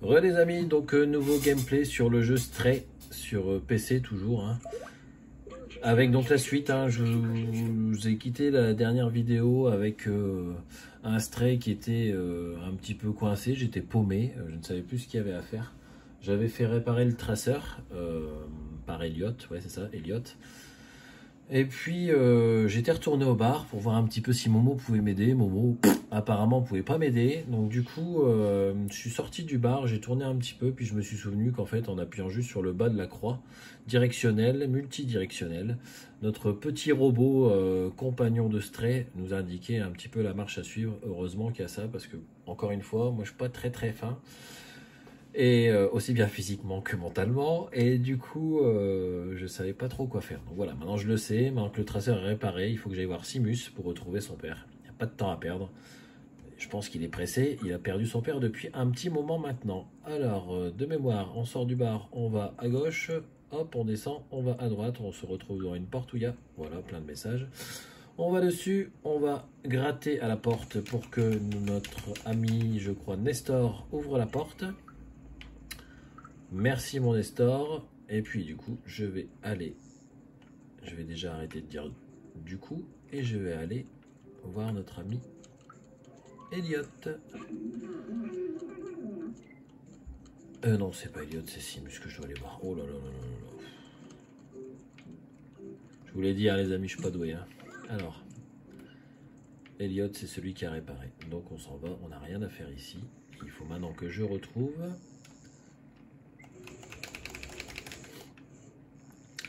Re les amis, donc nouveau gameplay sur le jeu Stray, sur PC toujours, hein. Avec donc la suite, hein, je vous ai quitté la dernière vidéo avec un Stray qui était un petit peu coincé, j'étais paumé, je ne savais plus ce qu'il y avait à faire. J'avais fait réparer le traceur par Elliot, ouais c'est ça, Elliot. Et puis j'étais retourné au bar pour voir un petit peu si Momo pouvait m'aider. Momo apparemment pouvait pas m'aider. Donc du coup je suis sorti du bar, j'ai tourné un petit peu, puis je me suis souvenu qu'en fait en appuyant juste sur le bas de la croix directionnelle, multidirectionnelle, notre petit robot compagnon de Stray nous indiquait un petit peu la marche à suivre. Heureusement qu'il y a ça, parce que encore une fois, moi je suis pas très fin. Et aussi bien physiquement que mentalement, et du coup je savais pas trop quoi faire. Donc voilà, maintenant je le sais, maintenant que le traceur est réparé, il faut que j'aille voir Simus pour retrouver son père. Il n'y a pas de temps à perdre, je pense qu'il est pressé, il a perdu son père depuis un petit moment maintenant. Alors de mémoire, on sort du bar, on va à gauche, hop on descend, on va à droite, on se retrouve dans une porte où il y a, voilà, plein de messages. On va dessus, on va gratter à la porte pour que notre ami, je crois Nestor, ouvre la porte. Merci mon Nestor. Et puis du coup, je vais déjà arrêter de dire du coup, et je vais aller voir notre ami Elliot. Non, c'est pas Elliot, c'est Simus que je dois aller voir. Oh là là là là là. Je vous l'ai dit, hein, les amis, je suis pas doué. Hein. Alors, Elliot, c'est celui qui a réparé. Donc on s'en va, on n'a rien à faire ici. Il faut maintenant que je retrouve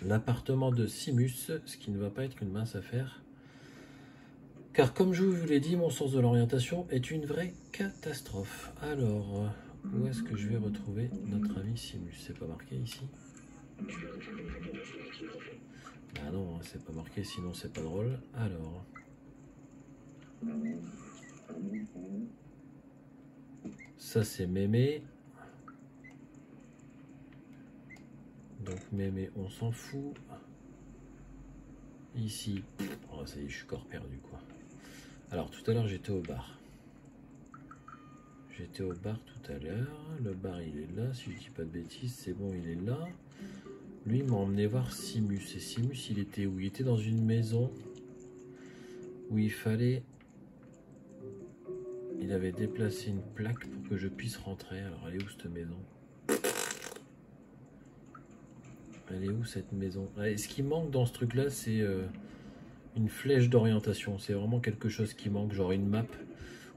l'appartement de Simus, ce qui ne va pas être une mince affaire. Car comme je vous l'ai dit, mon sens de l'orientation est une vraie catastrophe. Alors, où est-ce que je vais retrouver notre ami Simus? C'est pas marqué ici? Ah non, c'est pas marqué, sinon c'est pas drôle. Alors... ça c'est Mémé. Donc Mémé, on s'en fout. Ici, oh, ça y est, je suis corps perdu quoi. Alors tout à l'heure j'étais au bar. J'étais au bar tout à l'heure. Le bar il est là, si je dis pas de bêtises, c'est bon, il est là. Lui il m'a emmené voir Simus. Et Simus il était où? Il était dans une maison où il fallait... il avait déplacé une plaque pour que je puisse rentrer. Alors elle est où cette maison? Elle est où cette maison? Et ce qui manque dans ce truc là, c'est une flèche d'orientation. C'est vraiment quelque chose qui manque, genre une map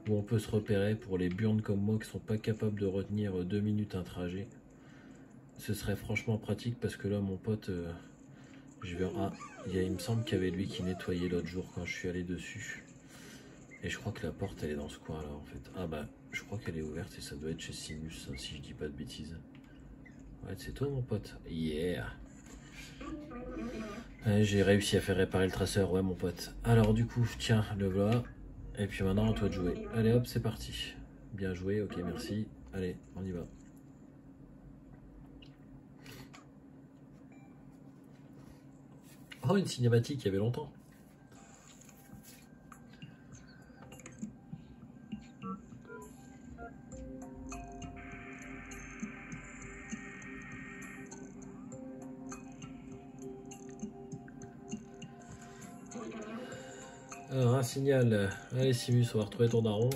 où on peut se repérer pour les burnes comme moi qui sont pas capables de retenir 2 minutes un trajet. Ce serait franchement pratique, parce que là mon pote, je vais... ah, il me semble qu'il y avait lui qui nettoyait l'autre jour quand je suis allé dessus. Et je crois que la porte elle est dans ce coin là en fait. Ah bah je crois qu'elle est ouverte et ça doit être chez Simus, hein, si je dis pas de bêtises. Ouais, c'est toi mon pote. Yeah. J'ai réussi à faire réparer le traceur, ouais mon pote. Alors du coup, tiens, le voilà. Et puis maintenant à toi de jouer. Allez hop, c'est parti. Bien joué, ok merci. Allez, on y va. Oh, une cinématique, il y avait longtemps. Alors un signal. Allez Simus, on va retrouver ton daron.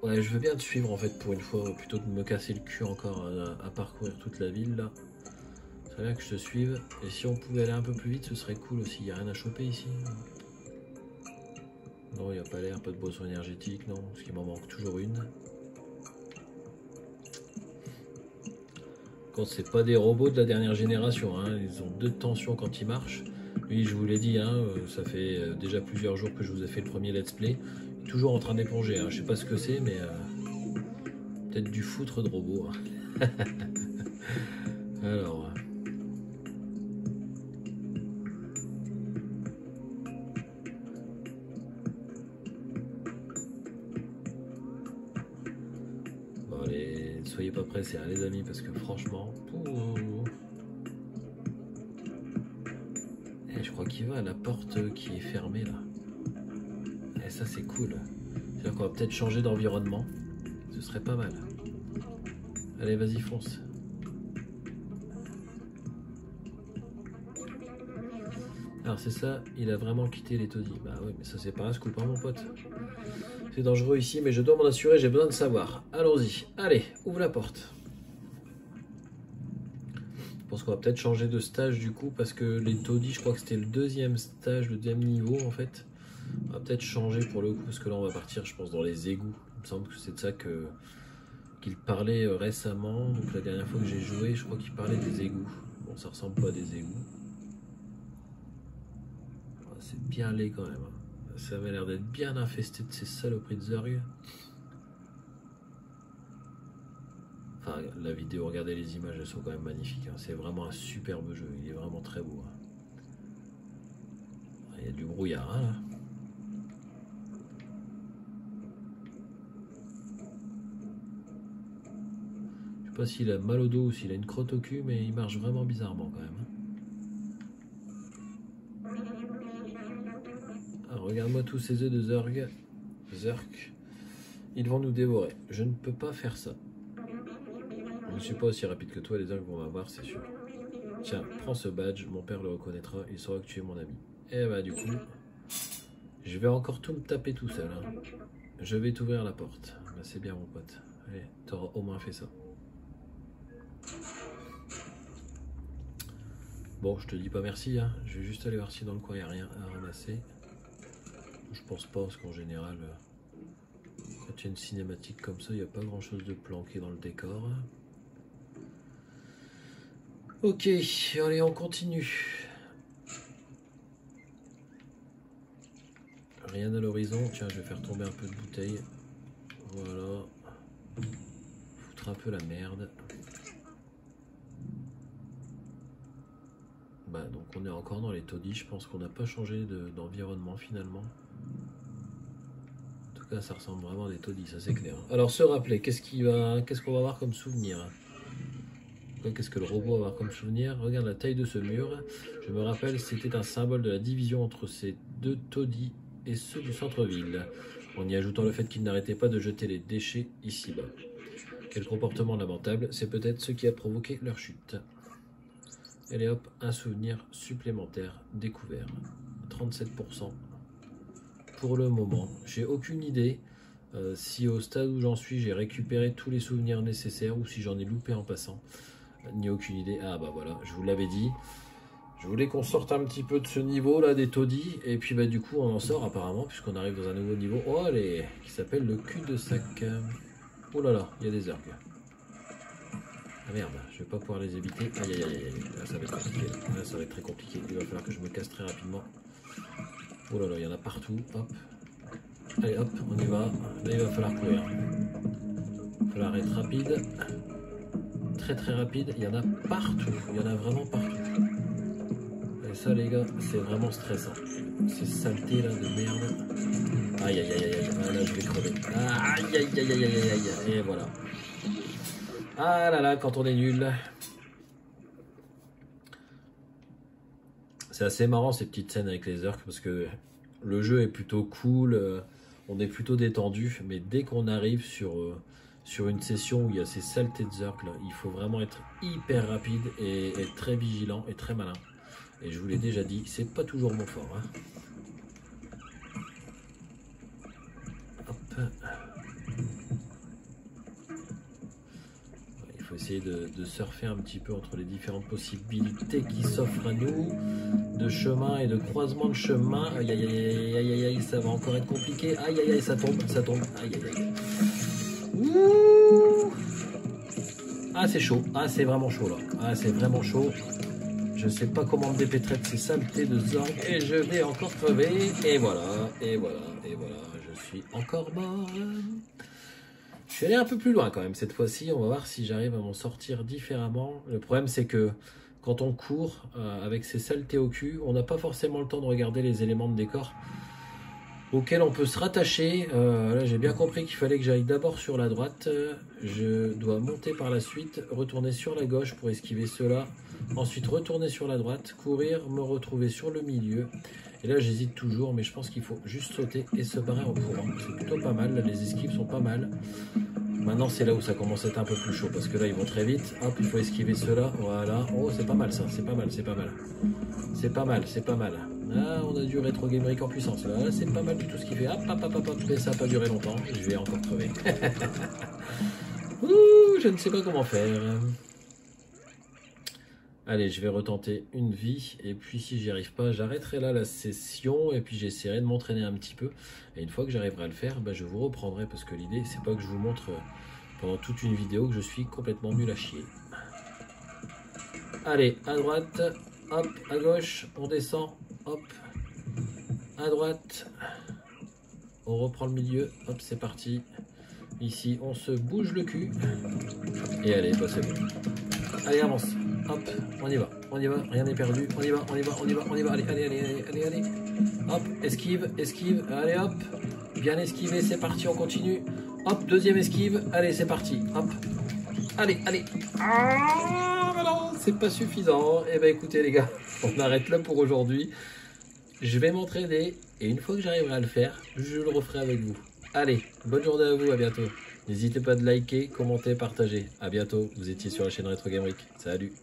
Ouais, je veux bien te suivre en fait pour une fois, plutôt que de me casser le cul encore à parcourir toute la ville là. C'est bien que je te suive. Et si on pouvait aller un peu plus vite, ce serait cool aussi. Il n'y a rien à choper ici. Non, il n'y a pas l'air, pas de boisson énergétique, non, parce qu'il m'en manque toujours une. Quand c'est pas des robots de la dernière génération, hein, ils ont 2 tensions quand ils marchent. Lui, je vous l'ai dit, hein, ça fait déjà plusieurs jours que je vous ai fait le premier let's play. Toujours en train d'éponger, hein. Je sais pas ce que c'est, mais peut-être du foutre de robot. Hein. Alors... bon allez, soyez pas pressés, hein, les amis, parce que franchement... Et je crois qu'il va à la porte qui est fermée là. Et ça c'est cool. C'est-à-dire qu'on va peut-être changer d'environnement. Ce serait pas mal. Allez, vas-y, fonce. Alors c'est ça, il a vraiment quitté les taudis. Bah oui, mais ça c'est pas un scoop, hein, mon pote. C'est dangereux ici, mais je dois m'en assurer, j'ai besoin de savoir. Allons-y. Allez, ouvre la porte. Je pense qu'on va peut-être changer de stage du coup, parce que les taudis, je crois que c'était le deuxième stage, le deuxième niveau en fait. On va peut-être changer pour le coup, parce que là on va partir, je pense, dans les égouts. Il me semble que c'est de ça qu'il parlait récemment. Donc la dernière fois que j'ai joué, je crois qu'il parlait des égouts. Bon, ça ressemble pas à des égouts. C'est bien laid quand même. Ça avait l'air d'être bien infesté de ces saloperies de Zerg. Enfin, la vidéo, regardez les images, elles sont quand même magnifiques. Hein. C'est vraiment un superbe jeu. Il est vraiment très beau. Hein. Il y a du brouillard hein, là. Je sais pas s'il a mal au dos ou s'il a une crotte au cul, mais il marche vraiment bizarrement quand même. Regarde-moi tous ces œufs de Zerg. Ils vont nous dévorer. Je ne peux pas faire ça. Je ne suis pas aussi rapide que toi, les Zerg vont m'avoir, c'est sûr. Tiens, prends ce badge, mon père le reconnaîtra, il saura que tu es mon ami. Et bah du coup, je vais encore tout me taper tout seul. Hein. Je vais t'ouvrir la porte. Bah, c'est bien mon pote. Allez, t'auras au moins fait ça. Bon, je te dis pas merci, hein. Je vais juste aller voir si dans le coin il n'y a rien à ramasser. Je pense pas, parce qu'en général, quand il y a une cinématique comme ça, il n'y a pas grand chose de planqué dans le décor. Ok, allez, on continue. Rien à l'horizon. Tiens, je vais faire tomber un peu de bouteille. Voilà. Foutre un peu la merde. Bah, donc on est encore dans les taudis. Je pense qu'on n'a pas changé d'environnement finalement. En tout cas, ça ressemble vraiment à des taudis, ça c'est clair. Alors, se rappeler, qu'est-ce qu'on va avoir comme souvenir? Qu'est-ce que le robot va avoir comme souvenir? Regarde la taille de ce mur. Je me rappelle, c'était un symbole de la division entre ces deux taudis et ceux du centre-ville, en y ajoutant le fait qu'ils n'arrêtaient pas de jeter les déchets ici-bas. Quel comportement lamentable, c'est peut-être ce qui a provoqué leur chute. Allez hop, un souvenir supplémentaire découvert. 37% pour le moment. J'ai aucune idée si au stade où j'en suis, j'ai récupéré tous les souvenirs nécessaires ou si j'en ai loupé en passant. Ni aucune idée. Ah bah voilà, je vous l'avais dit. Je voulais qu'on sorte un petit peu de ce niveau là des taudis. Et puis bah du coup on en sort apparemment puisqu'on arrive dans un nouveau niveau. Oh allez, qui s'appelle le cul-de-sac. Oh là là, il y a des Zerg. Ah merde, je vais pas pouvoir les éviter. Aïe aïe aïe aïe, là ça va être compliqué. Là ça va être très compliqué. Il va falloir que je me casse très rapidement. Oh là là, il y en a partout. Hop. Allez hop, on y va. Là il va falloir courir. Il va falloir être rapide. Très très rapide, il y en a partout, il y en a vraiment partout. Et ça les gars, c'est vraiment stressant. Ces saletés là de merde. Aïe aïe aïe aïe, ah, là je vais crever. Aïe aïe aïe aïe aïe aïe, et voilà. Ah là là, quand on est nul. C'est assez marrant ces petites scènes avec les Zerg parce que le jeu est plutôt cool, on est plutôt détendu, mais dès qu'on arrive sur une session où il y a ces saletés de Zerg là, il faut vraiment être hyper rapide et être très vigilant et très malin. Et je vous l'ai déjà dit, c'est pas toujours mon fort. Hein. Hop. Il faut essayer de surfer un petit peu entre les différentes possibilités qui s'offrent à nous, de chemin et de croisement de chemin. Aïe aïe aïe aïe aïe aïe, ça va encore être compliqué. Aïe aïe aïe, ça tombe, ça tombe. Aïe aïe aïe. Ouh. Ah c'est chaud, ah c'est vraiment chaud là, ah c'est vraiment chaud. Je sais pas comment me dépêtrer de ces saletés de Zerg et je vais encore crever. Et voilà, et voilà, et voilà, je suis encore mort. Je suis allé un peu plus loin quand même cette fois-ci, on va voir si j'arrive à m'en sortir différemment. Le problème c'est que quand on court avec ces saletés au cul, on n'a pas forcément le temps de regarder les éléments de décor. auquel on peut se rattacher. Là, j'ai bien compris qu'il fallait que j'aille d'abord sur la droite. Je dois monter par la suite, retourner sur la gauche pour esquiver cela. Ensuite, retourner sur la droite, courir, me retrouver sur le milieu. Et là, j'hésite toujours, mais je pense qu'il faut juste sauter et se barrer en courant. C'est plutôt pas mal. Là, les esquives sont pas mal. Maintenant, c'est là où ça commence à être un peu plus chaud, parce que là, ils vont très vite. Hop, il faut esquiver cela. Voilà. Oh, c'est pas mal, ça. C'est pas mal, c'est pas mal. C'est pas mal, c'est pas mal. Ah, on a du rétro gameric en puissance. Là, c'est pas mal du tout ce qu'il fait. Hop, hop, hop, hop, hop. Mais ça n'a pas duré longtemps. Je vais encore crever. Ouh, je ne sais pas comment faire. Allez, je vais retenter une vie. Et puis, si j'y arrive pas, j'arrêterai là la session. Et puis, j'essaierai de m'entraîner un petit peu. Et une fois que j'arriverai à le faire, bah, je vous reprendrai. Parce que l'idée, c'est pas que je vous montre pendant toute une vidéo que je suis complètement nul à chier. Allez, à droite. Hop, à gauche, on descend, hop, à droite, on reprend le milieu, hop, c'est parti. Ici, on se bouge le cul, et allez, bah c'est bon. Allez, avance, hop, on y va, rien n'est perdu, on y va, allez, allez, hop, esquive, allez, hop, bien esquivé, c'est parti, on continue, hop, deuxième esquive, allez, c'est parti, hop, allez, ah, voilà, c'est pas suffisant. Et ben écoutez les gars, on arrête là pour aujourd'hui. Je vais m'entraîner et une fois que j'arriverai à le faire, je le referai avec vous. Allez, bonne journée à vous, à bientôt. N'hésitez pas de liker, commenter, partager. À bientôt, vous étiez sur la chaîne Retro Gameric. Salut.